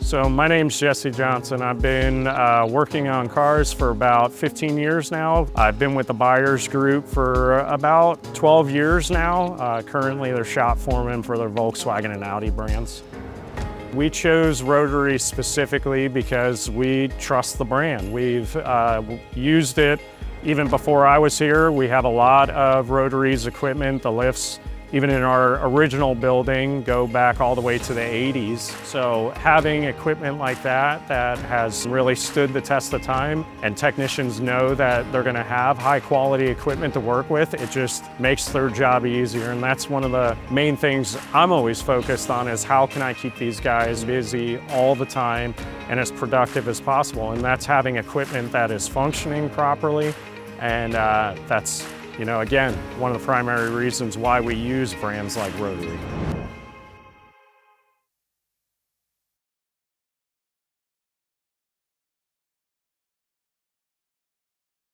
So my name's Jesse Johnson. I've been working on cars for about 15 years now. I've been with the Byer group for about 12 years now. Currently they're shop foreman for their Volkswagen and Audi brands. We chose Rotary specifically because we trust the brand. We've used it even before I was here. We have a lot of Rotary's equipment, the lifts, even in our original building, go back all the way to the 80s. So having equipment like that has really stood the test of time, and technicians know that they're gonna have high quality equipment to work with, it just makes their job easier. And that's one of the main things I'm always focused on, is how can I keep these guys busy all the time and as productive as possible? And that's having equipment that is functioning properly. And that's, again, one of the primary reasons why we use brands like Rotary.